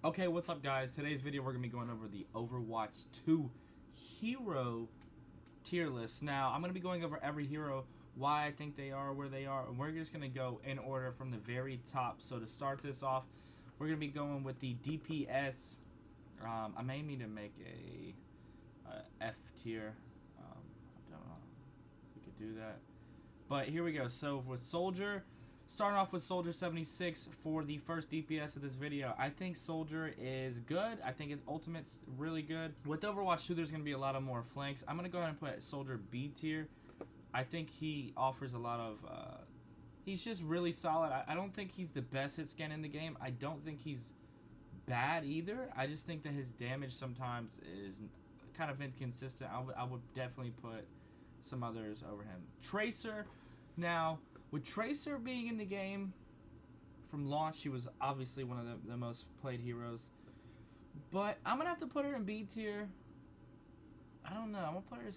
Okay, what's up guys? Today's video we're going to be going over the Overwatch 2 hero tier list. Now, I'm going to be going over every hero, why I think they are where they are, and we're just going to go in order from the very top. So to start this off, we're going to be going with the DPS. I may need to make a F tier. I don't know if we could do that. But here we go. So with Soldier, starting off with Soldier 76 for the first DPS of this video. I think Soldier is good. I think his ultimate's really good. With Overwatch 2, there's going to be a lot of more flanks. I'm going to go ahead and put Soldier B tier. I think he offers a lot of... he's just really solid. I don't think he's the best hit scan in the game. I don't think he's bad either. I just think that his damage sometimes is kind of inconsistent. I would definitely put some others over him. Tracer. Now, with Tracer being in the game from launch, she was obviously one of the most played heroes. But I'm going to have to put her in B tier. I don't know. I'm going to put her...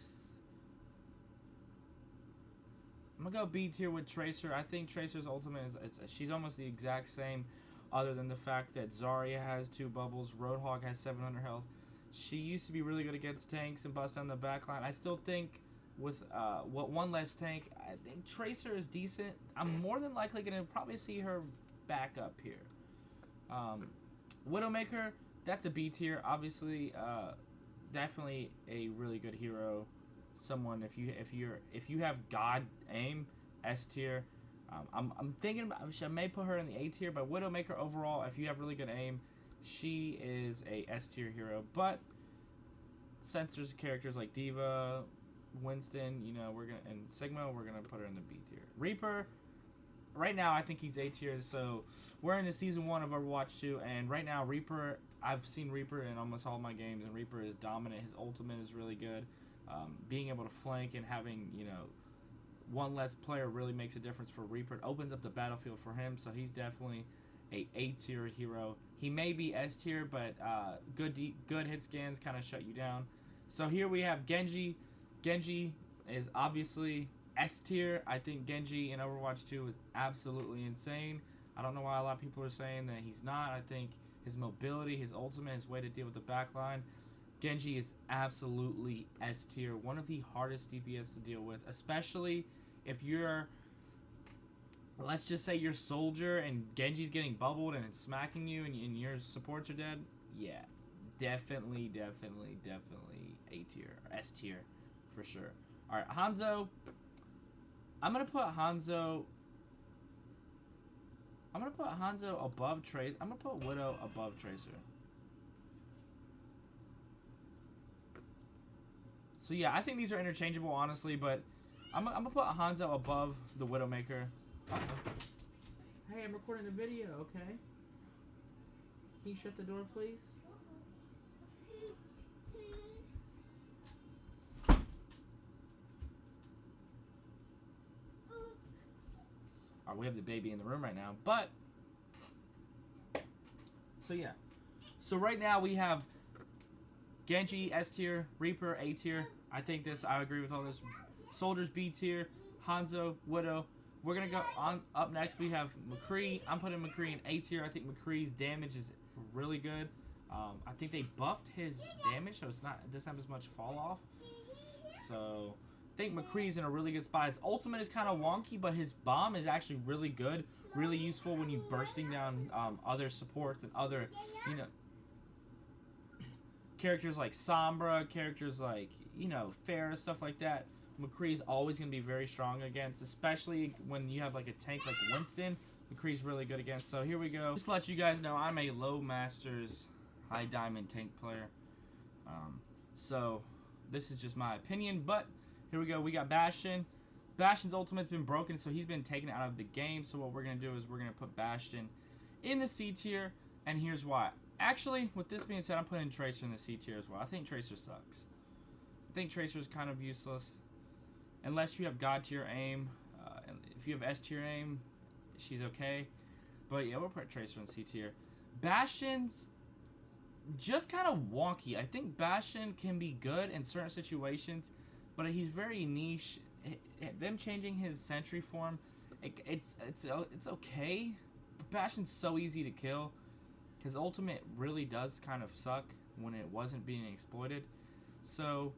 I'm going to go B tier with Tracer. I think Tracer's ultimate is... she's almost the exact same, other than the fact that Zarya has 2 bubbles. Roadhog has 700 health. She used to be really good against tanks and bust down the backline. I still think... with one less tank, I think Tracer is decent. I'm more than likely going to probably see her back up here. Widowmaker, that's a B tier. Obviously, definitely a really good hero. Someone if you have God aim, S tier. I'm thinking about, I may put her in the A tier, but Widowmaker overall, if you have really good aim, she is a S tier hero. But since there's characters like Diva, Winston, you know, and Sigma, we're gonna put her in the B tier. Reaper, right now I think he's A tier. So we're in the season 1 of Overwatch 2, and right now Reaper, I've seen Reaper in almost all my games, and Reaper is dominant. His ultimate is really good. Being able to flank and having, you know, one less player really makes a difference for Reaper. It opens up the battlefield for him, so he's definitely a tier hero. He may be S tier, but good hit scans kind of shut you down. So here we have Genji. Genji is obviously S tier. I think Genji in Overwatch 2 is absolutely insane. I don't know why a lot of people are saying that he's not. I think his mobility, his ultimate, his way to deal with the backline, Genji is absolutely S tier. One of the hardest DPS to deal with, especially if you're, let's just say you're Soldier and Genji's getting bubbled and it's smacking you and your supports are dead. Yeah, definitely A tier or S tier. For sure. Alright, Hanzo. I'm going to put Hanzo above Tracer. I'm going to put Widow above Tracer. So yeah, I think these are interchangeable, honestly, but I'm going to put Hanzo above the Widowmaker. Hey, I'm recording a video, okay? Can you shut the door, please? Alright, we have the baby in the room right now, but so yeah. So right now we have Genji S tier, Reaper A tier. I think this, I agree with all this. Soldiers B tier, Hanzo, Widow. We're gonna go on up next. We have McCree. I'm putting McCree in A tier. I think McCree's damage is really good. I think they buffed his damage, so it doesn't have as much fall off. So I think McCree's in a really good spot. His ultimate is kind of wonky, but his bomb is actually really good. Really useful when you're bursting down other supports and other, you know, characters like Sombra, characters like, you know, Pharah, stuff like that. McCree's always going to be very strong against, especially when you have like a tank like Winston. McCree's really good against. So here we go. Just to let you guys know, I'm a low masters, high diamond tank player. So this is just my opinion, but here we go. We got Bastion. Bastion's ultimate's been broken, so he's been taken out of the game. So what we're going to do is we're going to put Bastion in the C tier, and here's why. Actually, with this being said, I'm putting Tracer in the C tier as well. I think Tracer sucks. I think Tracer's kind of useless. Unless you have God tier aim. And if you have S tier aim, she's okay. But yeah, we'll put Tracer in C tier. Bastion's just kind of wonky. I think Bastion can be good in certain situations, but he's very niche. Them changing his sentry form, it's okay. Bastion's so easy to kill. his ultimate really does kind of suck when it wasn't being exploited. So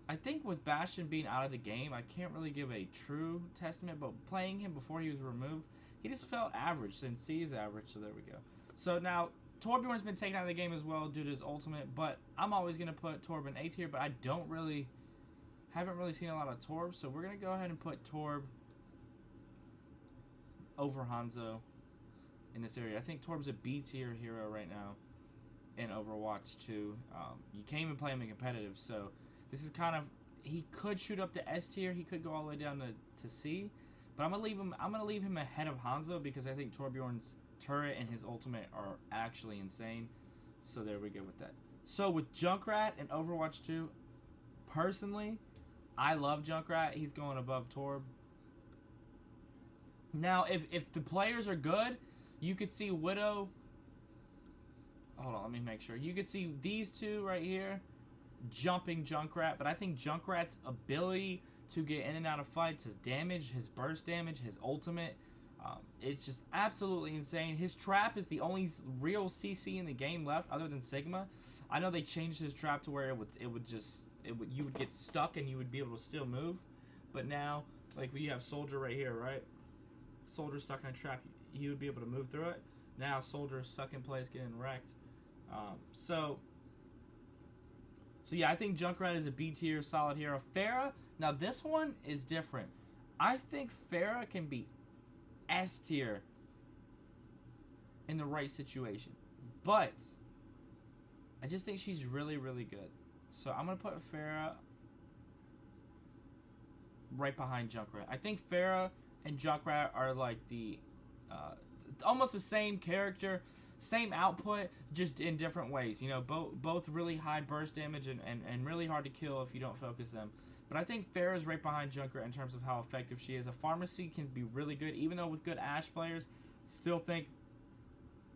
I think with Bastion being out of the game, I can't really give a true testament, but playing him before he was removed, he just felt average, since C is average, so there we go. So now, Torbjorn's been taken out of the game as well due to his ultimate, but I'm always going to put Torb in A tier, but I haven't really seen a lot of Torb, so we're going to go ahead and put Torb over Hanzo in this area. I think Torb's a B tier hero right now in Overwatch 2. You can't even play him in competitive, so this is kind of, he could shoot up to S tier, he could go all the way down to C, but I'm gonna leave him ahead of Hanzo because I think Torbjorn's turret and his ultimate are actually insane. So there we go with that. So with Junkrat in Overwatch 2, personally, I love Junkrat. He's going above Torb. Now, if the players are good, you could see Widow. Hold on, let me make sure. You could see these two right here jumping Junkrat, but I think Junkrat's ability to get in and out of fights, his damage, his burst damage, his ultimate, it's just absolutely insane. His trap is the only real CC in the game left other than Sigma. I know they changed his trap to where you would get stuck and you would be able to still move, but now, like, we have Soldier right here, right? Soldier stuck in a trap, he would be able to move through it. Now Soldier is stuck in place getting wrecked. So yeah, I think Junkrat is a B tier solid hero. Pharah, now this one is different. I think Pharah can be S tier in the right situation, but I just think she's really, really good. So I'm gonna put Pharah right behind Junkrat. I think Pharah and Junkrat are like the almost the same character, same output, just in different ways. You know, both really high burst damage and really hard to kill if you don't focus them. But I think Pharah's right behind Junkrat in terms of how effective she is. A Pharmacy can be really good, even though with good Ashe players, still think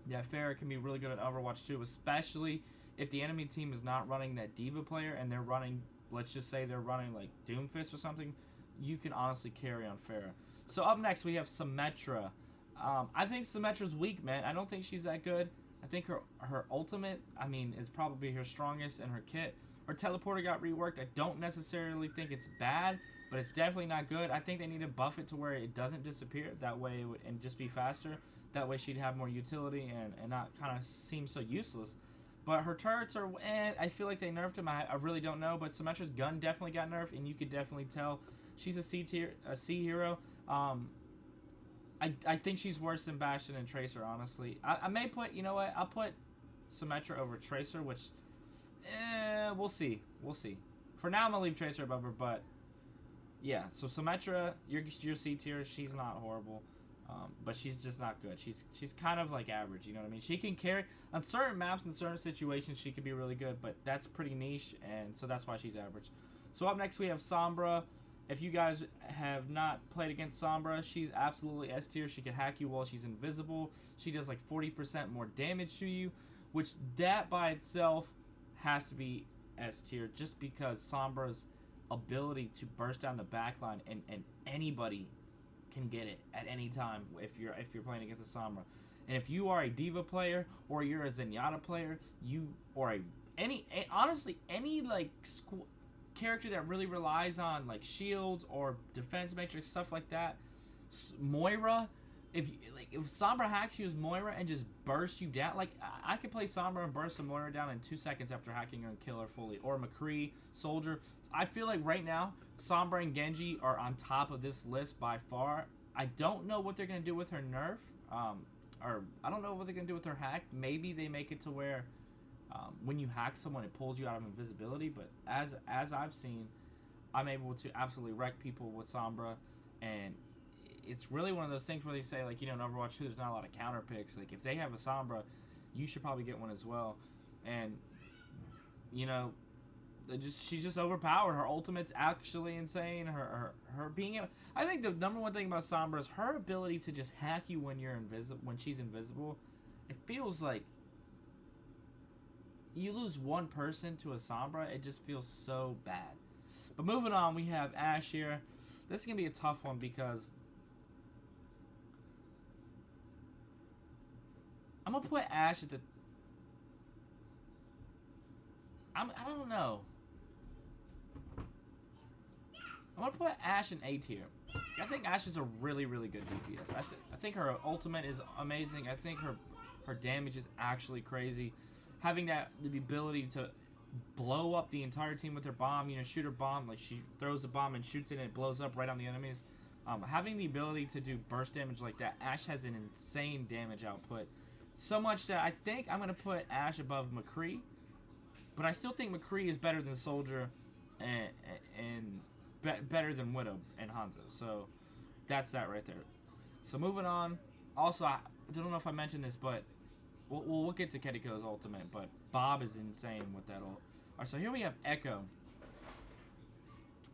that Pharah can be really good at Overwatch 2, especially if the enemy team is not running that D.Va player and they're running, let's just say they're running like Doomfist or something, you can honestly carry on Pharah. So up next we have Symmetra. I think Symmetra's weak, man. I don't think she's that good. I think her ultimate, I mean, is probably her strongest in her kit. Her teleporter got reworked. I don't necessarily think it's bad, but it's definitely not good. I think they need to buff it to where it doesn't disappear. That way it would, and just be faster. That way she'd have more utility and not kind of seem so useless. But her turrets are, I feel like they nerfed them. I really don't know. But Symmetra's gun definitely got nerfed, and you could definitely tell she's a C hero. I think she's worse than Bastion and Tracer, honestly. I may put, you know what? I'll put Symmetra over Tracer, which, we'll see. We'll see. For now, I'm going to leave Tracer above her, but, yeah. So, Symmetra, your C tier, she's not horrible, but she's just not good. She's kind of, like, average, you know what I mean? She can carry, on certain maps and certain situations, she can be really good, but that's pretty niche, and so that's why she's average. So, up next, we have Sombra. If you guys have not played against Sombra, she's absolutely S tier. She can hack you while she's invisible. She does like 40% more damage to you, which that by itself has to be S tier just because Sombra's ability to burst down the backline and anybody can get it at any time if you're playing against a Sombra. And if you are a D.Va player or you're a Zenyatta player, honestly any like character that really relies on like shields or defense matrix, stuff like that, Moira, if Sombra hacks you as Moira and just bursts you down, like I could play Sombra and burst a Moira down in 2 seconds after hacking her and kill her fully, or McCree, Soldier. I feel like right now Sombra and Genji are on top of this list by far. I don't know what they're gonna do with her nerf, or I don't know what they're gonna do with her hack. Maybe they make it to where when you hack someone, it pulls you out of invisibility. But as I've seen, I'm able to absolutely wreck people with Sombra, and it's really one of those things where they say, like, you know, in Overwatch 2, there's not a lot of counter picks. Like, if they have a Sombra, you should probably get one as well. And, you know, she's just overpowered. Her ultimate's actually insane. Her being able, I think the number one thing about Sombra is her ability to just hack you when you're invisible, when she's invisible. It feels like you lose one person to a Sombra, it just feels so bad. But moving on, we have Ashe here. This is going to be a tough one because I'm going to put Ashe at the I don't know. I'm gonna put Ashe in A tier. I think Ashe is a really, really good DPS. I think her ultimate is amazing. I think her damage is actually crazy. Having the ability to blow up the entire team with her bomb, shoot her bomb, like she throws a bomb and shoots it and it blows up right on the enemies. Having the ability to do burst damage like that, Ashe has an insane damage output. So much that I think I'm going to put Ashe above McCree. But I still think McCree is better than Soldier and better than Widow and Hanzo. So that's that right there. So moving on. Also, I don't know if I mentioned this, but we'll get to Ketiko's ultimate. But Bob is insane with that ult. Alright, so here we have Echo.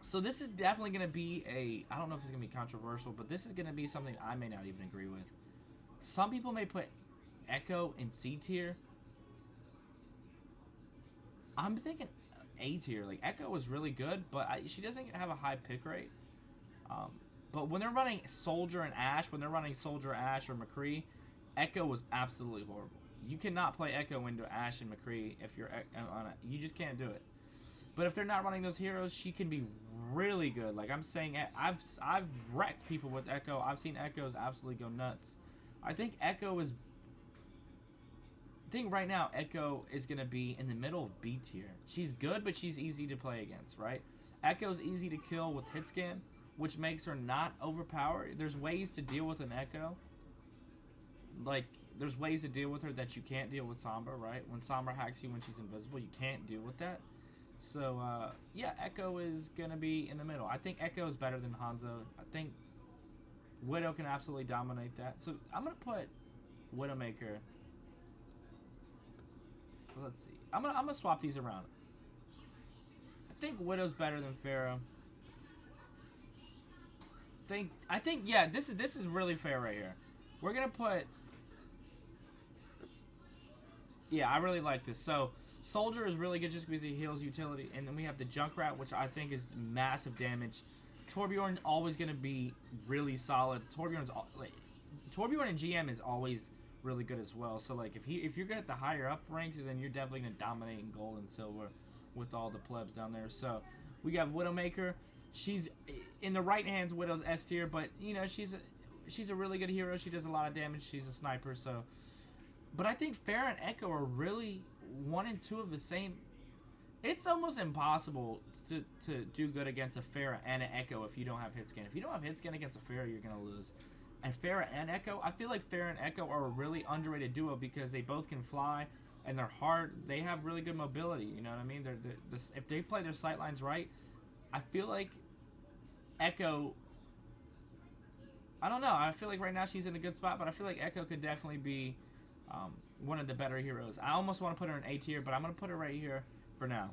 So this is definitely going to be I don't know if it's going to be controversial, but this is going to be something I may not even agree with. Some people may put Echo in C tier. I'm thinking A tier. Like, Echo was really good, but she doesn't have a high pick rate. But when they're running Soldier and Ashe, when they're running Soldier, Ashe, or McCree, Echo was absolutely horrible. You cannot play Echo into Ashe and McCree if you're on it. You just can't do it. But if they're not running those heroes, she can be really good. Like I'm saying, I've wrecked people with Echo. I've seen Echoes absolutely go nuts. I think right now Echo is going to be in the middle of B tier. She's good, but she's easy to play against, right? Echo's easy to kill with hit scan, which makes her not overpowered. There's ways to deal with an Echo. Like, there's ways to deal with her that you can't deal with Sombra, right? When Sombra hacks you when she's invisible, you can't deal with that. So, yeah, Echo is going to be in the middle. I think Echo is better than Hanzo. I think Widow can absolutely dominate that. So, I'm going to put Widowmaker. Let's see. I'm gonna swap these around. I think Widow's better than Pharah. I think yeah, this is really fair right here. We're gonna put. Yeah, I really like this. So Soldier is really good just because he heals utility, and then we have the Junkrat, which I think is massive damage. Torbjorn always gonna be really solid. Torbjorn and GM is always really good as well. So like if you're good at the higher up ranks, then you're definitely gonna dominate in gold and silver with all the plebs down there. So we got Widowmaker. She's in the right hands. Widow's S tier, but she's a really good hero. She does a lot of damage. She's a sniper. So, but I think Pharah and Echo are really 1 and 2 of the same. It's almost impossible to do good against a Pharah and an Echo if you don't have hit scan. If you don't have hit scan against a Pharah, you're gonna lose. And Pharah and Echo, I feel like Pharah and Echo are a really underrated duo because they both can fly and they're hard. They have really good mobility. You know what I mean? If they play their sightlines right, I feel like Echo. I don't know. I feel like right now she's in a good spot, but I feel like Echo could definitely be one of the better heroes. I almost want to put her in A tier, but I'm gonna put her right here for now.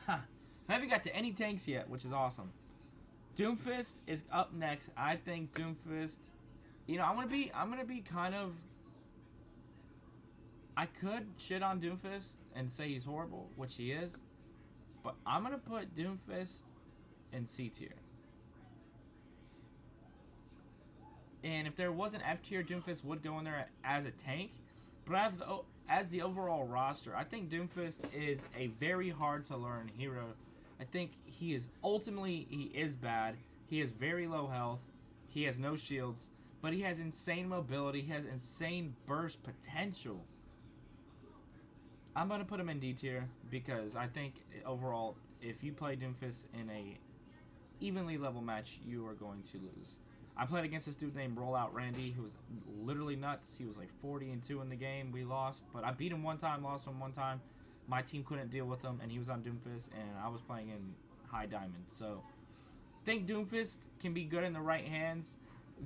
I haven't got to any tanks yet, which is awesome. Doomfist is up next. I think Doomfist. I'm gonna be kind of. I could shit on Doomfist and say he's horrible, which he is, but I'm gonna put Doomfist in C tier. And if there was an F tier, Doomfist would go in there as a tank. But as the overall roster, I think Doomfist is a very hard to learn hero. I think he is bad. He has very low health. He has no shields. But he has insane mobility. He has insane burst potential. I'm going to put him in D tier because I think overall, if you play Doomfist in a evenly level match, you are going to lose. I played against this dude named Rollout Randy, who was literally nuts. He was like 40-2 in the game. We lost, but I beat him one time, lost him one time. My team couldn't deal with him, and he was on Doomfist, and I was playing in High Diamond. So, I think Doomfist can be good in the right hands.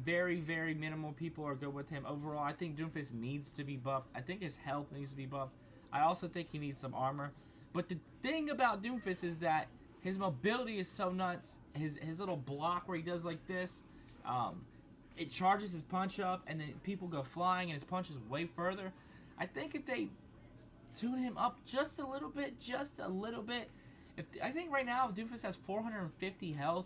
Very, very minimal people are good with him. Overall, I think Doomfist needs to be buffed. I think his health needs to be buffed. I also think he needs some armor. But the thing about Doomfist is that his mobility is so nuts. His little block where he does like this, it charges his punch up, and then people go flying, and his punch is way further. I think if they tune him up just a little bit. I think right now Doomfist has 450 health,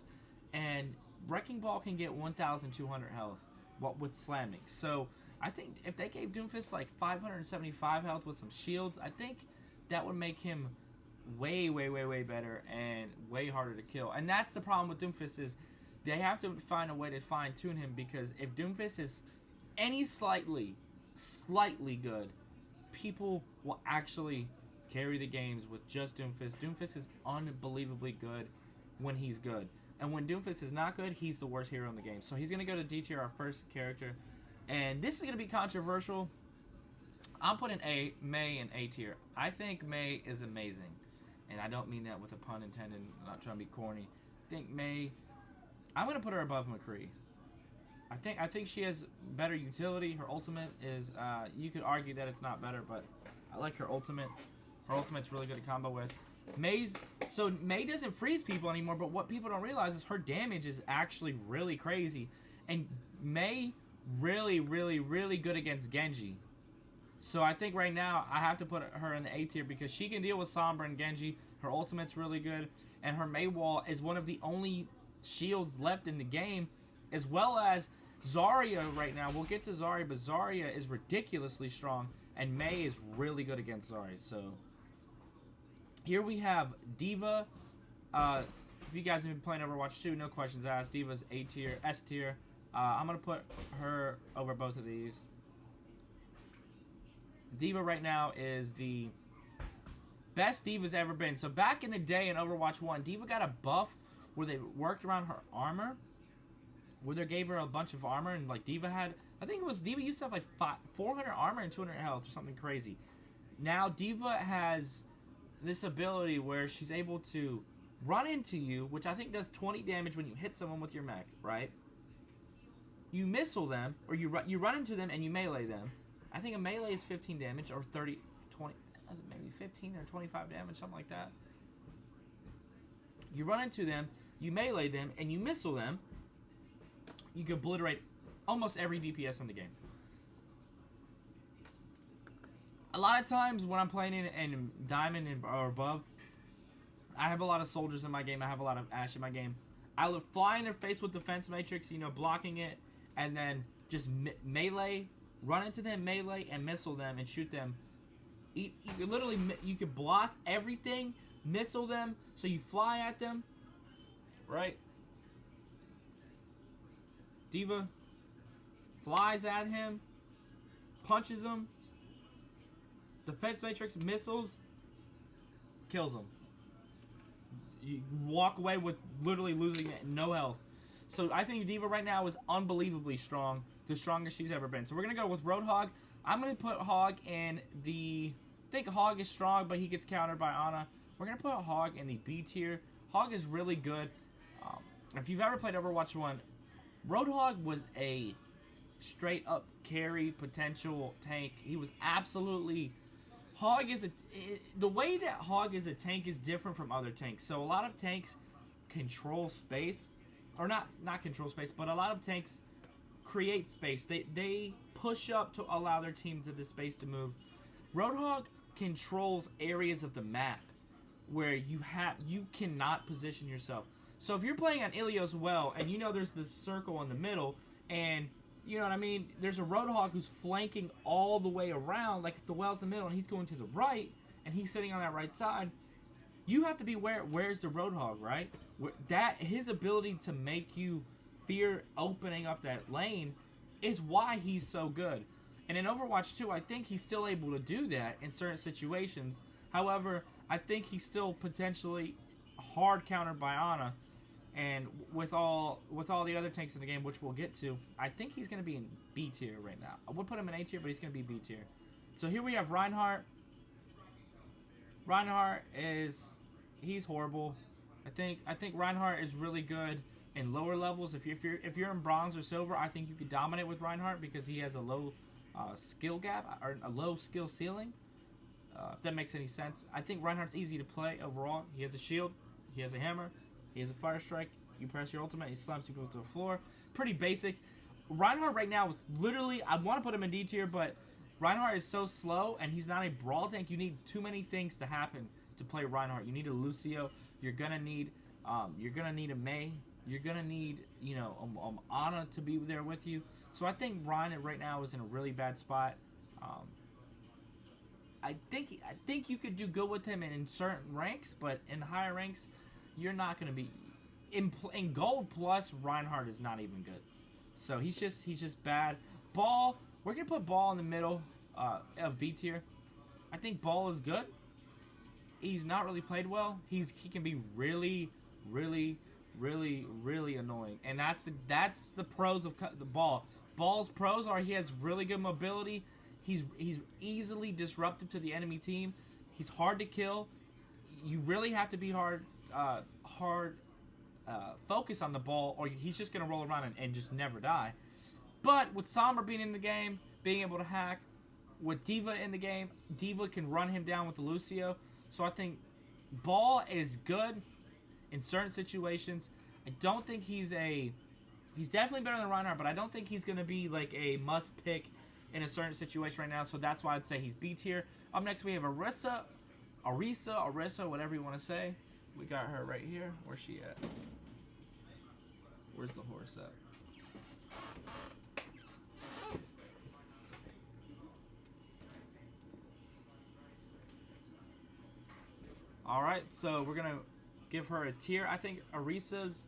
and Wrecking Ball can get 1,200 health with slamming. So I think if they gave Doomfist like 575 health with some shields, I think that would make him way, way, way, way better and way harder to kill. And that's the problem with Doomfist is they have to find a way to fine tune him, because if Doomfist is any slightly good, people will actually carry the games with just Doomfist. Doomfist is unbelievably good when he's good. And when Doomfist is not good, he's the worst hero in the game. So he's going to go to D tier, our first character. And this is going to be controversial. I'm putting Mei in A tier. I think Mei is amazing. And I don't mean that with a pun intended. I'm not trying to be corny. I think Mei, I'm going to put her above McCree. I think she has better utility. Her ultimate is, you could argue that it's not better, but I like her ultimate. Her ultimate's really good to combo with. So Mei doesn't freeze people anymore, but what people don't realize is her damage is actually really crazy. And Mei really, really, really good against Genji. So I think right now I have to put her in the A tier because she can deal with Sombra and Genji. Her ultimate's really good. And her Mei wall is one of the only shields left in the game, as well as Zarya right now. We'll get to Zarya, but Zarya is ridiculously strong, and Mei is really good against Zarya. So here we have D.Va. If you guys have been playing Overwatch 2, no questions asked. D.Va's A tier, S tier. I'm going to put her over both of these. D.Va right now is the best D.Va's ever been. So back in the day in Overwatch 1, D.Va got a buff where they worked around her armor, where they gave her a bunch of armor, and like D.Va had, I think it was D.Va used to have like 400 armor and 200 health or something crazy. Now D.Va has this ability where she's able to run into you, which I think does 20 damage when you hit someone with your mech, right? You missile them, or you run into them and you melee them. I think a melee is 15 damage, or 30, 20, maybe 15 or 25 damage, something like that. You run into them, you melee them, and you missile them. You can obliterate almost every DPS in the game. A lot of times when I'm playing in Diamond or above, I have a lot of soldiers in my game. I have a lot of Ashe in my game. I will fly in their face with Defense Matrix, blocking it, and then just melee, run into them, melee, and missile them and shoot them. You literally, you can block everything, missile them, so you fly at them, right? D.Va flies at him, punches him, Defense Matrix missiles, kills him. You walk away with literally losing no health. So I think D.Va right now is unbelievably strong, the strongest she's ever been. So we're going to go with Roadhog. I'm going to put Hog in the, I think Hog is strong, but he gets countered by Ana. We're going to put Hog in the B tier. Hog is really good. If you've ever played Overwatch 1, Roadhog was a straight up carry potential tank. He was absolutely... Hog is the way that Hog is a tank is different from other tanks. So a lot of tanks control space, or not control space, but a lot of tanks create space. They push up to allow their team to the space to move. Roadhog controls areas of the map where you cannot position yourself. So if you're playing on Ilios well, and there's this circle in the middle, and you know what I mean? There's a Roadhog who's flanking all the way around, like if the well's in the middle and he's going to the right, and he's sitting on that right side. You have to be where's the Roadhog, right? His ability to make you fear opening up that lane is why he's so good. And in Overwatch 2, I think he's still able to do that in certain situations. However, I think he's still potentially hard countered by Ana. And with all the other tanks in the game, which we'll get to, I think he's going to be in B tier right now. I would put him in A tier, but he's going to be B tier. So here we have Reinhardt. Reinhardt he's horrible. I think Reinhardt is really good in lower levels. If you're in bronze or silver, I think you could dominate with Reinhardt because he has a low skill gap, or a low skill ceiling. If that makes any sense. I think Reinhardt's easy to play overall. He has a shield. He has a hammer. He has a fire strike. You press your ultimate, he slams people to the floor. Pretty basic. Reinhardt right now is literally, I want to put him in D tier, but Reinhardt is so slow, and he's not a brawl tank. You need too many things to happen to play Reinhardt. You need a Lucio. You're gonna need a Mei. You're gonna need Ana to be there with you. So I think Reinhardt right now is in a really bad spot. I think you could do good with him in certain ranks, but in the higher ranks, you're not going to be in gold plus. Reinhardt is not even good, so he's just bad. Ball, we're gonna put Ball in the middle of B tier. I think Ball is good. He's not really played well. He can be really, really, really, really annoying, and that's the pros of the Ball. Ball's pros are he has really good mobility. He's easily disruptive to the enemy team. He's hard to kill. You really have to be hard focus on the Ball, or he's just gonna roll around and just never die. But with Sombra being in the game, being able to hack, with D.Va in the game, D.Va can run him down with the Lucio. So I think Ball is good in certain situations. I don't think he's definitely better than Reinhardt, but I don't think he's going to be like a must pick in a certain situation right now. So that's why I'd say he's B tier. Up next we have Arisa, whatever you want to say. We got her right here. Where's she at? Where's the horse at? Alright, so we're going to give her a tier. I think Arisa's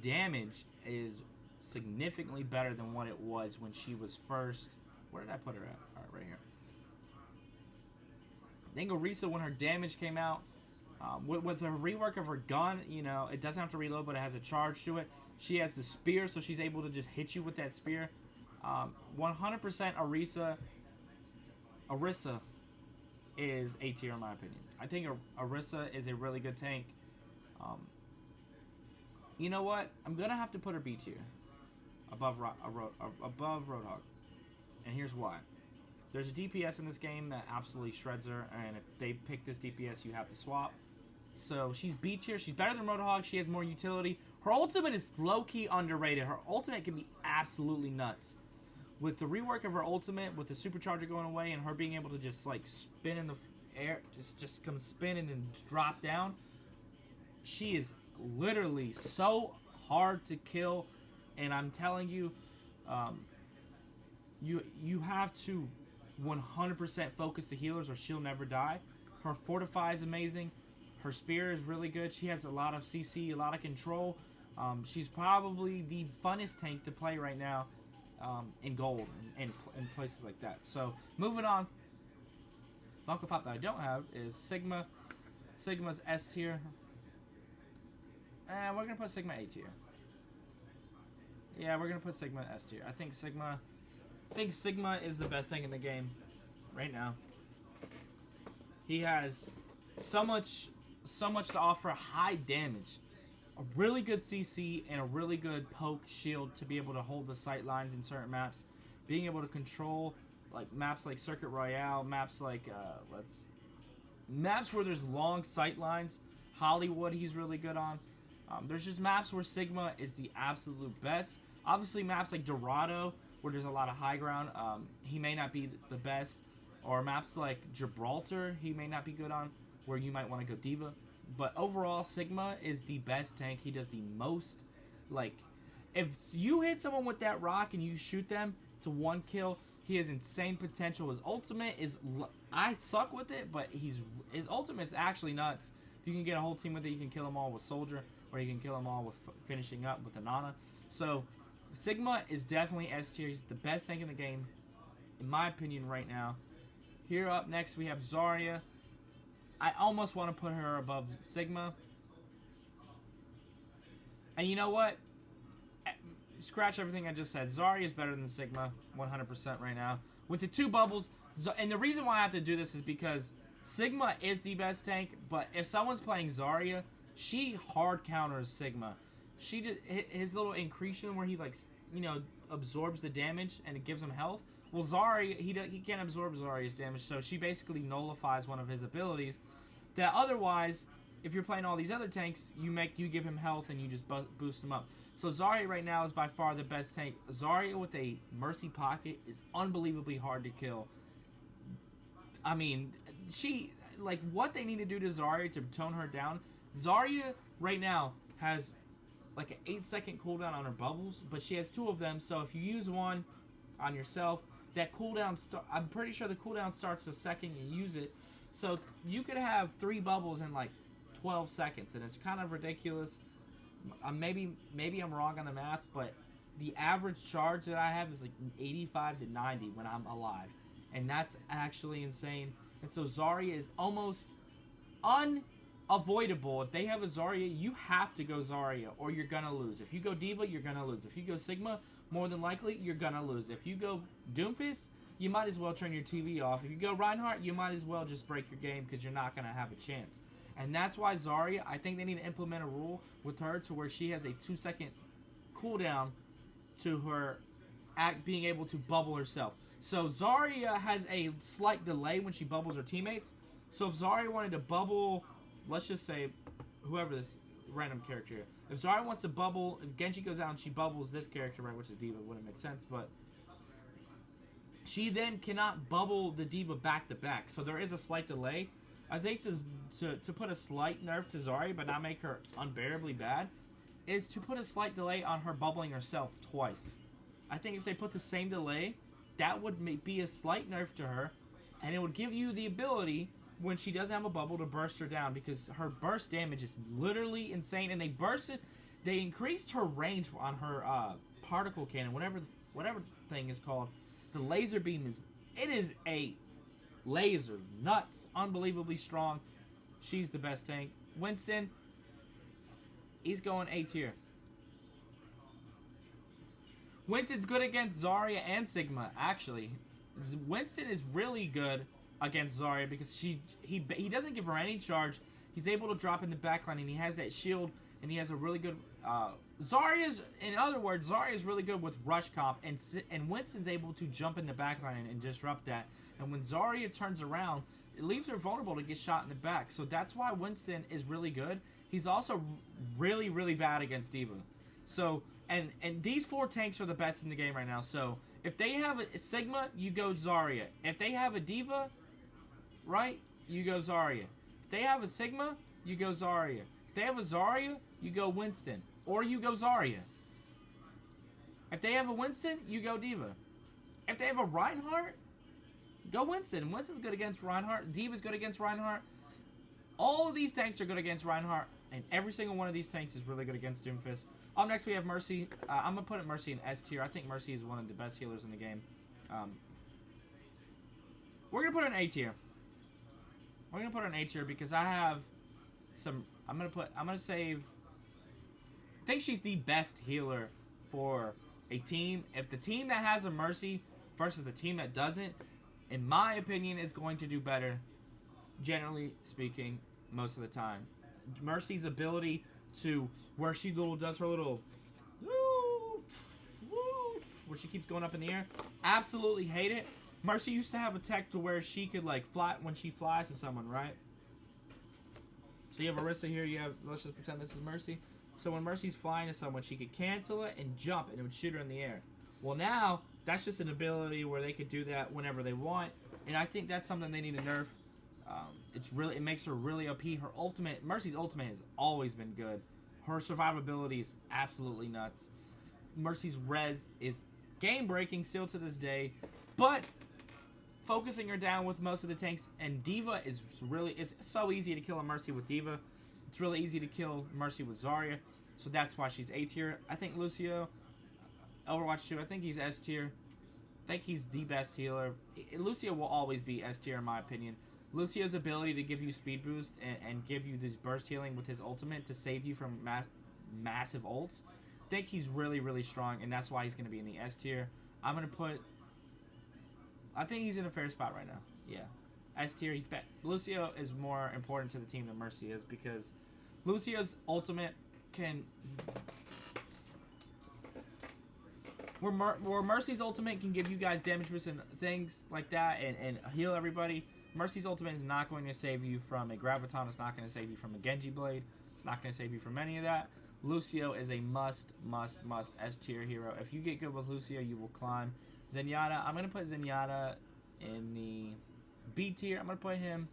damage is significantly better than what it was when she was first. Where did I put her at? Alright, right here. I think Arisa, when her damage came out, with the rework of her gun, you know, it doesn't have to reload, but it has a charge to it. She has the spear, so she's able to just hit you with that spear. 100% Arisa is A tier in my opinion. I think Arisa is a really good tank. You know what? I'm gonna have to put her B tier above Roadhog, and here's why. There's a DPS in this game that absolutely shreds her, and if they pick this DPS, you have to swap. So she's B tier. She's better than Roadhog. She has more utility. Her ultimate is low-key underrated. Her ultimate can be absolutely nuts. With the rework of her ultimate, with the supercharger going away, and her being able to just like spin in the air, just come spinning and drop down, she is literally so hard to kill. And I'm telling you, you have to 100% focus the healers, or she'll never die. Her fortify is amazing. Her spear is really good. She has a lot of CC, a lot of control. She's probably the funnest tank to play right now. In gold and places like that. So moving on, Funko Pop that I don't have is Sigma. Sigma's S tier, and we're gonna put Sigma A tier. Yeah, we're gonna put Sigma S tier. I think Sigma is the best thing in the game right now. He has so much to offer. High damage, a really good CC, and a really good poke shield to be able to hold the sight lines in certain maps. Being able to control like maps like Circuit Royale, maps like maps where there's long sight lines. Hollywood, he's really good on. There's just maps where Sigma is the absolute best. Obviously, maps like Dorado, where there's a lot of high ground, he may not be the best. Or maps like Gibraltar, he may not be good on, where you might want to go D.Va. But overall, Sigma is the best tank. He does the most. Like, if you hit someone with that rock and you shoot them to one kill, he has insane potential. His ultimate is, I suck with it, but his ultimate's actually nuts. If you can get a whole team with it, you can kill them all with Soldier, or you can kill them all with finishing up with the Nana. So, Sigma is definitely S tier. He's the best tank in the game, in my opinion, right now. Here up next, we have Zarya. I almost want to put her above Sigma. And you know what? Scratch everything I just said. Zarya is better than Sigma, 100% right now. With the two bubbles, and the reason why I have to do this is because Sigma is the best tank, but if someone's playing Zarya, she hard counters Sigma. She just, his little incretion where he, like, you know, absorbs the damage and it gives him health. Well, Zarya, he can't absorb Zarya's damage, so she basically nullifies one of his abilities. That otherwise, if you're playing all these other tanks, you give him health and you just boost him up. So Zarya right now is by far the best tank. Zarya with a Mercy Pocket is unbelievably hard to kill. I mean, what they need to do to Zarya to tone her down. Zarya right now has like an 8-second cooldown on her bubbles, but she has two of them, so if you use one on yourself, that cooldown, I'm pretty sure the cooldown starts the second you use it. So you could have 3 bubbles in like 12 seconds, and it's kind of ridiculous. Maybe I'm wrong on the math, but the average charge that I have is like 85 to 90 when I'm alive, and that's actually insane. And so Zarya is almost unavoidable. If they have a Zarya, you have to go Zarya, or you're gonna lose. If you go Diva, you're gonna lose. If you go Sigma, more than likely you're gonna lose. If you go Doomfist, you might as well turn your TV off. If you go Reinhardt, you might as well just break your game because you're not gonna have a chance. And that's why Zarya, I think they need to implement a rule with her to where she has a 2-second cooldown to her being able to bubble herself. So Zarya has a slight delay when she bubbles her teammates. So if Zarya wanted to bubble, let's just say, whoever this random character is. If Zarya wants to bubble, if Genji goes out and she bubbles this character, right, which is Diva, wouldn't make sense, but she then cannot bubble the Diva back to back. So there is a slight delay. I think to put a slight nerf to Zarya, but not make her unbearably bad, is to put a slight delay on her bubbling herself twice. I think if they put the same delay, that would be a slight nerf to her, and it would give you the ability, when she doesn't have a bubble, to burst her down, because her burst damage is literally insane, and they increased her range on her particle cannon, whatever thing is called. The laser beam is a laser. Nuts. Unbelievably strong. She's the best tank. Winston, he's going A tier. Winston's good against Zarya and Sigma, actually. Winston is really good against Zarya because he doesn't give her any charge. He's able to drop in the backline, and he has that shield, and he has a really good... in other words, Zarya is really good with rush comp, and Winston's able to jump in the backline and disrupt that. And when Zarya turns around, it leaves her vulnerable to get shot in the back. So that's why Winston is really good. He's also really, really bad against Diva. So, and these 4 tanks are the best in the game right now. So, if they have a Sigma, you go Zarya. If they have a Diva, right, you go Zarya. If they have a Sigma, you go Zarya. If they have a Zarya, you go Winston. Or you go Zarya. If they have a Winston, you go Diva. If they have a Reinhardt, go Winston. Winston's good against Reinhardt. Diva's good against Reinhardt. All of these tanks are good against Reinhardt. And every single one of these tanks is really good against Doomfist. Up next we have Mercy. I'm going to put Mercy in S tier. I think Mercy is one of the best healers in the game. We're going to put her in A tier. We're going to put her in A tier because I have some... I'm going to save... I think she's the best healer for a team. If the team that has a Mercy versus the team that doesn't, in my opinion, is going to do better, generally speaking, most of the time. Mercy's ability to, where she does her little, where she keeps going up in the air, absolutely hate it. Mercy used to have a tech to where she could, like, fly when she flies to someone, right? So you have Orisa here, you have, let's just pretend this is Mercy. So when Mercy's flying to someone, she could cancel it and jump, and it would shoot her in the air. Well, now, that's just an ability where they could do that whenever they want, and I think that's something they need to nerf. It makes her really OP. Her ultimate, Mercy's ultimate has always been good. Her survivability is absolutely nuts. Mercy's res is game-breaking still to this day, but focusing her down with most of the tanks, and Diva is really, it's so easy to kill a Mercy with Diva. It's really easy to kill Mercy with Zarya, so that's why she's A tier. I think Lucio, Overwatch 2, I think he's S tier. I think he's the best healer. Lucio will always be S tier in my opinion. Lucio's ability to give you speed boost and give you this burst healing with his ultimate to save you from massive ults, I think he's really, really strong, and that's why he's going to be in the S tier. I'm going to put... I think he's in a fair spot right now. Yeah. S tier, he's back. Lucio is more important to the team than Mercy is because Lucio's ultimate can... Where Mercy's ultimate can give you guys damage boost and things like that and heal everybody, Mercy's ultimate is not going to save you from a Graviton. It's not going to save you from a Genji Blade. It's not going to save you from any of that. Lucio is a must S tier hero. If you get good with Lucio, you will climb. Zenyatta, I'm going to put Zenyatta in the B tier. I'm going to put him...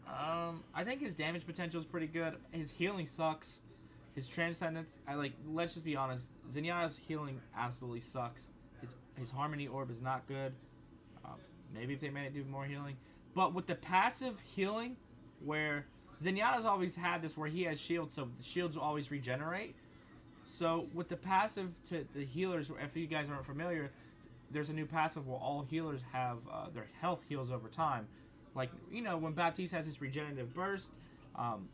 I think his damage potential is pretty good. His healing sucks. His transcendence, let's just be honest. Zenyatta's healing absolutely sucks. His Harmony Orb is not good. Um, Maybe if they made it do more healing. But with the passive healing, where Zenyatta's always had this where he has shields, so the shields will always regenerate. So with the passive to the healers, if you guys aren't familiar, there's a new passive where all healers have their health heals over time. Like, you know, when Baptiste has his regenerative burst,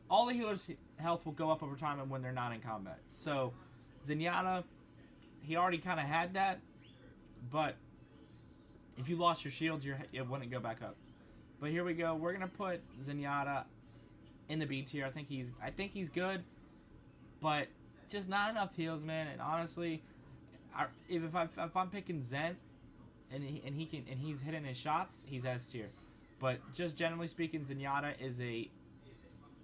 all the healers' health will go up over time and when they're not in combat. So Zenyatta, he already kind of had that, but if you lost your shields, it wouldn't go back up. But here we go. We're gonna put Zenyatta in the B tier. I think he's good, but just not enough heals, man. And honestly, if I'm picking Zen, and he's hitting his shots, he's S tier. But just generally speaking, Zenyatta is a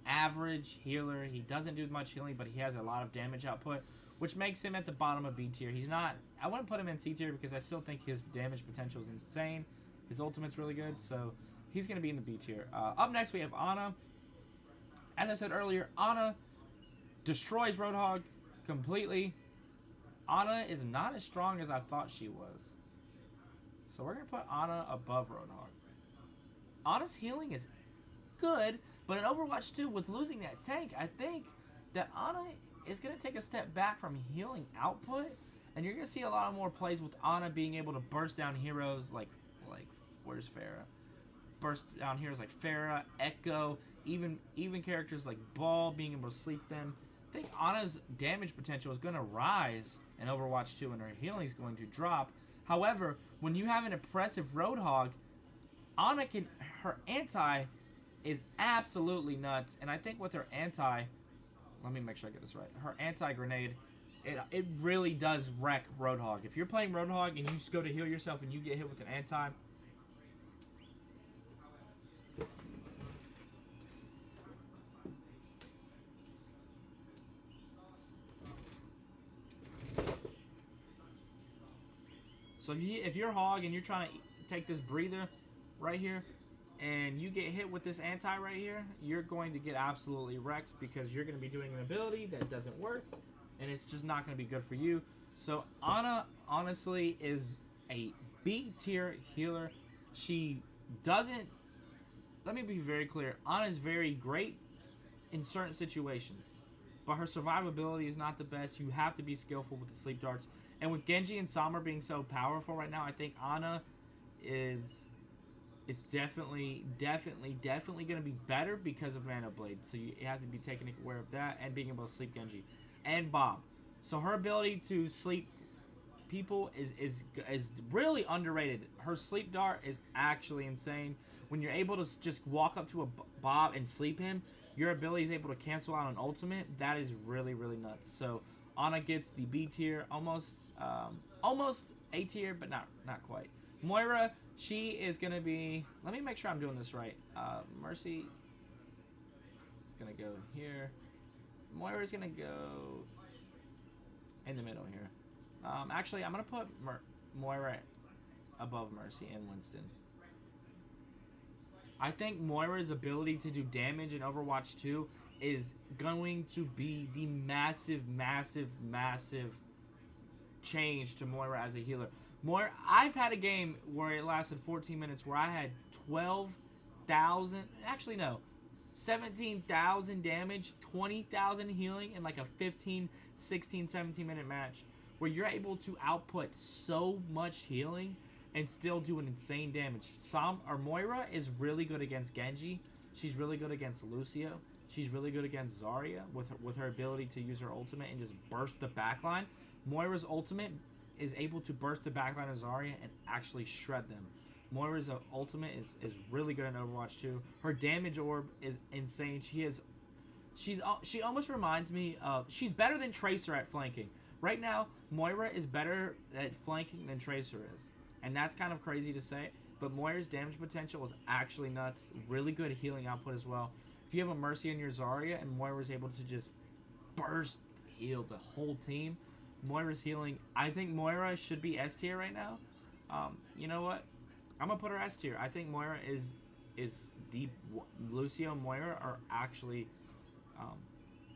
average healer. He doesn't do much healing, but he has a lot of damage output, which makes him at the bottom of B tier. He's not. I wouldn't put him in C tier because I still think his damage potential is insane. His ultimate's really good, so he's going to be in the B tier. Up next, we have Ana. As I said earlier, Ana destroys Roadhog completely. Ana is not as strong as I thought she was. So we're going to put Ana above Roadhog. Ana's healing is good, but in Overwatch 2, with losing that tank, I think that Ana is going to take a step back from healing output, and you're going to see a lot of more plays with Ana being able to burst down heroes like where's Pharah? Burst down heroes like Pharah, Echo, even characters like Ball, being able to sleep them. I think Ana's damage potential is going to rise in Overwatch 2, and her healing is going to drop. However, when you have an oppressive Roadhog, Ana her anti is absolutely nuts, and I think with her anti, let me make sure I get this right. Her anti-grenade, it really does wreck Roadhog. If you're playing Roadhog and you just go to heal yourself and you get hit with an anti, so if you're Hog and you're trying to take this breather right here, and you get hit with this anti right here, you're going to get absolutely wrecked because you're going to be doing an ability that doesn't work, and it's just not going to be good for you. So Ana, honestly, is a B tier healer. She doesn't, let me be very clear, Ana is very great in certain situations, but her survivability is not the best. You have to be skillful with the sleep darts. And with Genji and Samar being so powerful right now, I think Ana is definitely going to be better because of Mana Blade. So you have to be taking aware of that and being able to sleep Genji and Bob. So her ability to sleep people is really underrated. Her sleep dart is actually insane. When you're able to just walk up to a Bob and sleep him, your ability is able to cancel out an ultimate. That is really nuts. So Ana gets the B tier, almost A tier, but not quite. Moira, she is going to be, let me make sure I'm doing this right. Mercy is going to go here. Moira is going to go in the middle here. Actually, I'm going to put Moira above Mercy and Winston. I think Moira's ability to do damage in Overwatch 2 is going to be the massive change to Moira as a healer. Moira, I've had a game where it lasted 14 minutes where I had 12,000, actually no, 17,000 damage, 20,000 healing in like a 15, 16, 17 minute match where you're able to output so much healing and still do an insane damage. Moira is really good against Genji. She's really good against Lucio. She's really good against Zarya with her ability to use her ultimate and just burst the backline. Moira's ultimate is able to burst the backline of Zarya and actually shred them. Moira's ultimate is really good in Overwatch 2. Her damage orb is insane. She almost reminds me of, she's better than Tracer at flanking. Right now, Moira is better at flanking than Tracer is. And that's kind of crazy to say, but Moira's damage potential is actually nuts. Really good healing output as well. If you have a Mercy in your Zarya and Moira's able to just burst heal the whole team, Moira's healing, I think Moira should be S tier right now. You know what? I'm going to put her S tier. I think Moira is the, Lucio and Moira are actually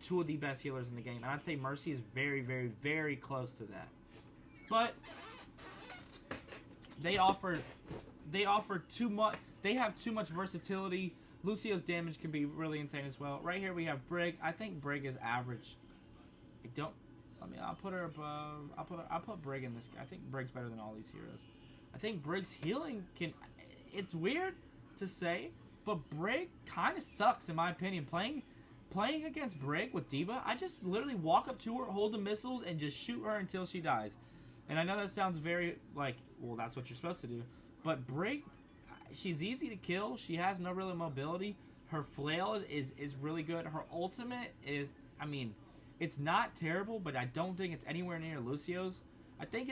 two of the best healers in the game. And I'd say Mercy is very close to that. But they offer too much. They have too much versatility. Lucio's damage can be really insane as well. Right here we have Brig. I think Brig is average. I don't. I mean, I'll put her above. I'll put Brig in this. I think Brig's better than all these heroes. I think Brig's healing can. It's weird to say, but Brig kind of sucks in my opinion. Playing against Brig with D.Va, I just literally walk up to her, hold the missiles, and just shoot her until she dies. And I know that sounds very like, well, that's what you're supposed to do. But Brig, she's easy to kill. She has no real mobility. Her flail is really good. Her ultimate is, I mean, it's not terrible, but I don't think it's anywhere near Lucio's. I think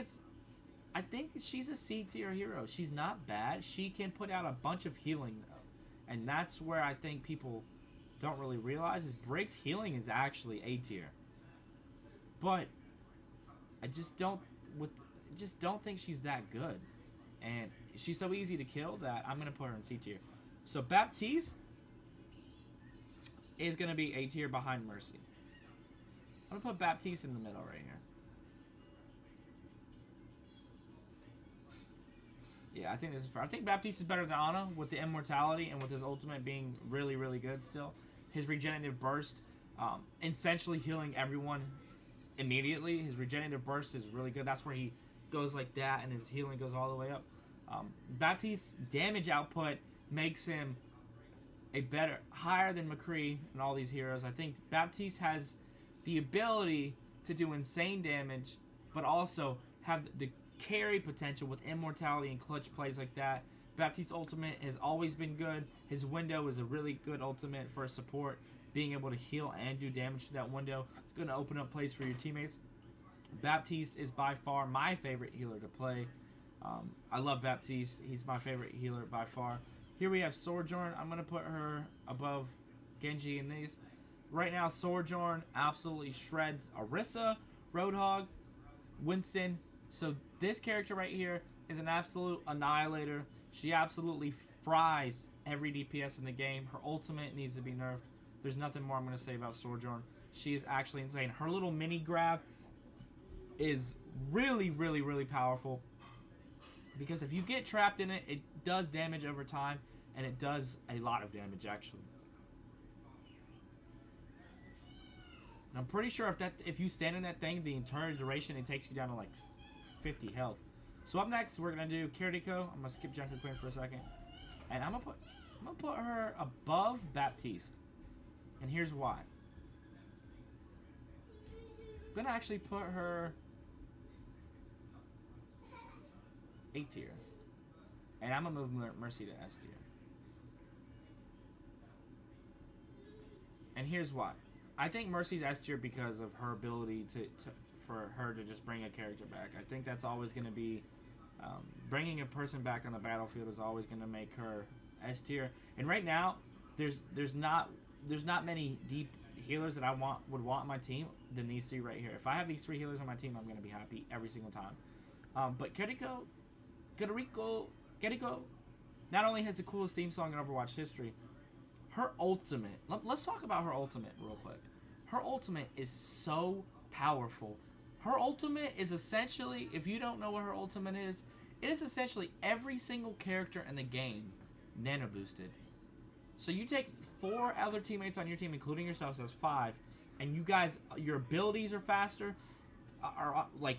she's a C tier hero. She's not bad. She can put out a bunch of healing though, and that's where I think people don't really realize is Brig's healing is actually A tier. But I just don't think she's that good, and she's so easy to kill that I'm gonna put her in C tier. So Baptiste is gonna be A tier behind Mercy. I'm gonna put Baptiste in the middle right here. Yeah, I think this is fair. I think Baptiste is better than Ana with the immortality and with his ultimate being really, really good still. His regenerative burst, essentially healing everyone immediately. His regenerative burst is really good. That's where he goes like that and his healing goes all the way up. Baptiste's damage output makes him higher than McCree and all these heroes. I think Baptiste has the ability to do insane damage, but also have the carry potential with immortality and clutch plays like that. Baptiste's ultimate has always been good. His window is a really good ultimate for a support. Being able to heal and do damage to that window, it's going to open up plays for your teammates. Baptiste is by far my favorite healer to play. I love Baptiste. He's my favorite healer by far. Here we have Sojourn. I'm going to put her above Genji in these. Right now, Sojourn absolutely shreds Orisa, Roadhog, Winston. So this character right here is an absolute annihilator. She absolutely fries every DPS in the game. Her ultimate needs to be nerfed. There's nothing more I'm going to say about Sojourn. She is actually insane. Her little mini grab is really, really, really powerful. Because if you get trapped in it, it does damage over time. And it does a lot of damage, actually. And I'm pretty sure if you stand in that thing the entire duration, it takes you down to like 50 health. So up next, we're gonna do Kiriko. I'm gonna skip Junker Queen for a second, and I'm gonna put her above Baptiste. And here's why. I'm gonna actually put her A tier, and I'm gonna move Mercy to S tier. And here's why. I think Mercy's S tier because of her ability for her to just bring a character back. I think that's always going to be bringing a person back on the battlefield is always going to make her S tier. And right now, there's not many deep healers that I would want on my team than these three right here. If I have these three healers on my team, I'm going to be happy every single time. But Kiriko not only has the coolest theme song in Overwatch history, her ultimate. Let's talk about her ultimate real quick. Her ultimate is so powerful. Her ultimate is essentially, if you don't know what her ultimate is, it is essentially every single character in the game nano boosted. So you take 4 other teammates on your team, including yourself, so that's 5, and you guys, your abilities are faster, are like,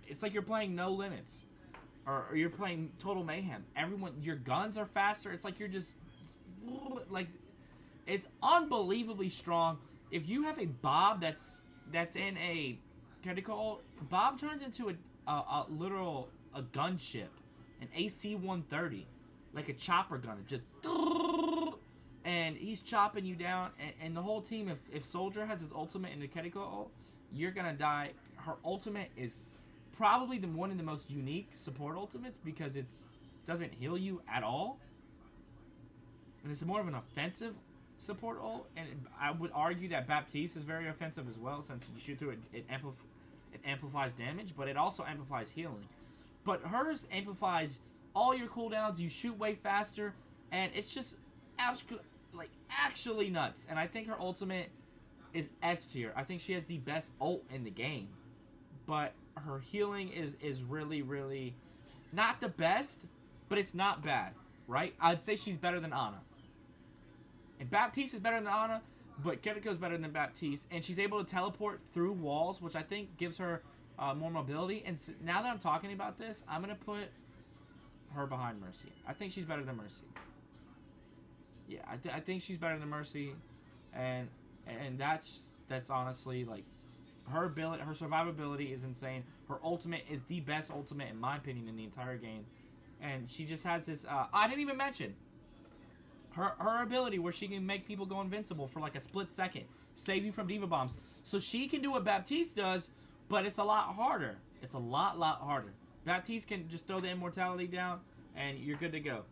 it's like you're playing No Limits, or you're playing Total Mayhem. Everyone, your guns are faster. It's like you're just, like, it's unbelievably strong. If you have a Bob that's in a critical, Bob turns into a literal gunship, an AC-130, like a chopper gun. It just, and he's chopping you down. And the whole team, if Soldier has his ultimate in the critical ult, you're gonna die. Her ultimate is probably one of the most unique support ultimates because it doesn't heal you at all, and it's more of an offensive support ult. And I would argue that Baptiste is very offensive as well, since you shoot through it, it amplifies damage, but it also amplifies healing. But hers amplifies all your cooldowns. You shoot way faster, and it's just actually nuts. And I think her ultimate is S tier. I think she has the best ult in the game, but her healing is really, really not the best, but it's not bad, right? I'd say she's better than Ana. And Baptiste is better than Ana, but Kiriko's better than Baptiste. And she's able to teleport through walls, which I think gives her more mobility. And so now that I'm talking about this, I'm going to put her behind Mercy. I think she's better than Mercy. Yeah, I think she's better than Mercy. And that's honestly, like, her ability, her survivability is insane. Her ultimate is the best ultimate, in my opinion, in the entire game. And she just has this, I didn't even mention her ability where she can make people go invincible for like a split second, save you from diva bombs. So she can do what Baptiste does, but it's a lot harder. It's a lot harder. Baptiste can just throw the immortality down, and you're good to go.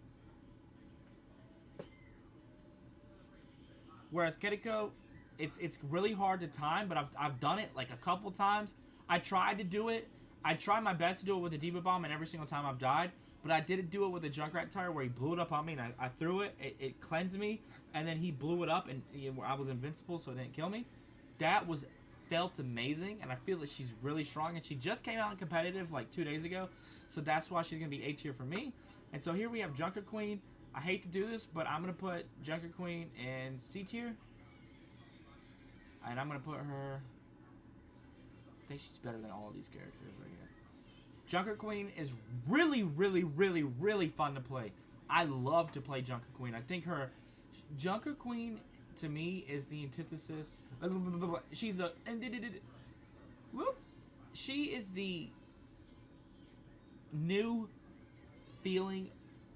Whereas Kiriko, it's really hard to time, but I've done it like a couple times. I tried to do it. I tried my best to do it with the diva bomb, and every single time I've died. But I didn't do it with the Junkrat tire where he blew it up on me, and I threw it. It cleansed me, and then he blew it up, and I was invincible, so it didn't kill me. That felt amazing, and I feel that she's really strong. And she just came out in competitive like 2 days ago, so that's why she's gonna be A tier for me. And so here we have Junker Queen. I hate to do this, but I'm gonna put Junker Queen in C tier, and I'm gonna put her. I think she's better than all of these characters right here. Junker Queen is really fun to play. I love to play Junker Queen. I think her Junker Queen to me is the antithesis. She's the she is the new feeling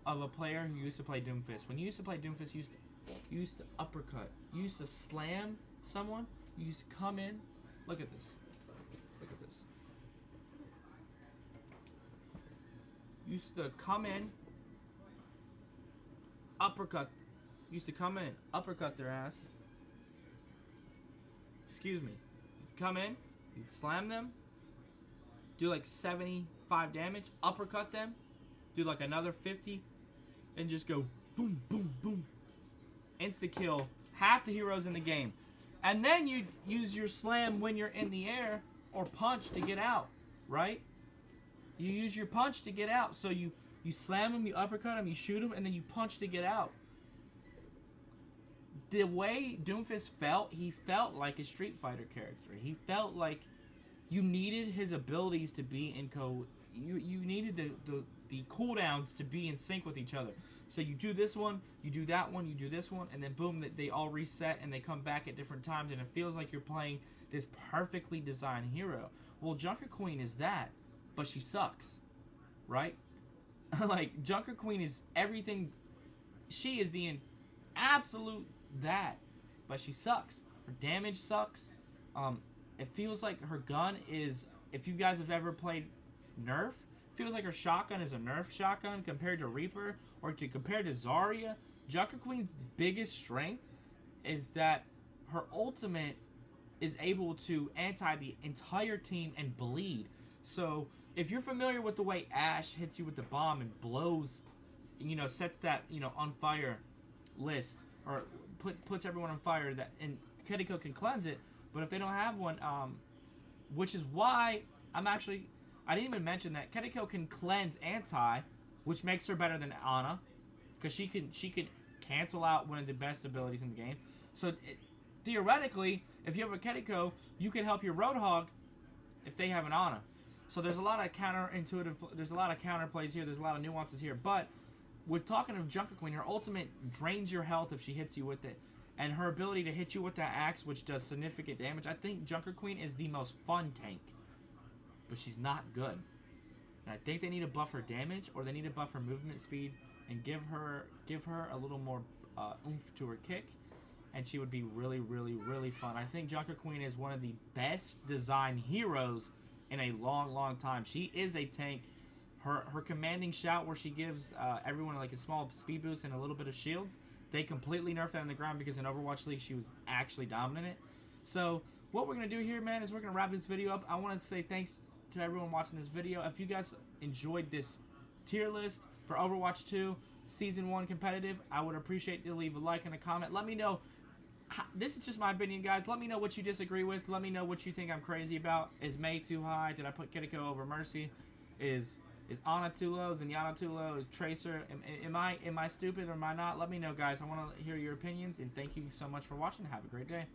of a player who used to play Doomfist. When you used to play Doomfist, you used to uppercut. You used to slam someone. You used to come in. Look at this. Look at this. Used to come in, uppercut. Used to come in, uppercut their ass. Excuse me. Come in, you'd slam them, do like 75 damage, uppercut them, do like another 50, and just go boom, boom, boom. Insta kill half the heroes in the game. And then you use your slam when you're in the air or punch to get out, right? You use your punch to get out. So you slam him, you uppercut him, you shoot him, and then you punch to get out. The way Doomfist felt, he felt like a Street Fighter character. He felt like you needed his abilities to be in code. You needed the cooldowns to be in sync with each other. So you do this one, you do that one, you do this one, and then boom, they all reset and they come back at different times, and it feels like you're playing this perfectly designed hero. Well, Junker Queen is that, but she sucks, right? Like, Junker Queen is everything. She is the absolute that, but she sucks. Her damage sucks. It feels like her gun is, if you guys have ever played Nerf, it feels like her shotgun is a Nerf shotgun compared to Reaper, or compared to Zarya. Junker Queen's biggest strength is that her ultimate is able to anti the entire team and bleed. So if you're familiar with the way Ashe hits you with the bomb and blows, sets that, on fire list, or puts everyone on fire, that, and Kiriko can cleanse it, but if they don't have one, which is why I didn't even mention that Kiriko can cleanse anti, which makes her better than Ana, because she can cancel out one of the best abilities in the game. So theoretically, if you have a Kiriko, you can help your Roadhog if they have an Ana. So there's a lot of there's a lot of counterplays here, there's a lot of nuances here, but with talking of Junker Queen, her ultimate drains your health if she hits you with it. And her ability to hit you with that axe, which does significant damage, I think Junker Queen is the most fun tank. But she's not good. And I think they need to buff her damage, or they need to buff her movement speed, and give her a little more oomph to her kick. And she would be really fun. I think Junker Queen is one of the best designed heroes in a long time. She is a tank. Her commanding shout, where she gives everyone like a small speed boost and a little bit of shields, they completely nerfed that on the ground, because in Overwatch League she was actually dominant. So what we're going to do here, man, is we're going to wrap this video up. I want to say thanks to everyone watching this video. If you guys enjoyed this tier list for Overwatch 2 Season 1 competitive, I would appreciate you to leave a like and a comment. Let me know. This is just my opinion, guys. Let me know what you disagree with. Let me know what you think I'm crazy about. Is Mei too high? Did I put Kiriko over Mercy? Is Is Ana too low? Is Zenyatta too low? Is Tracer? Am I stupid or am I not? Let me know, guys. I want to hear your opinions, and thank you so much for watching. Have a great day.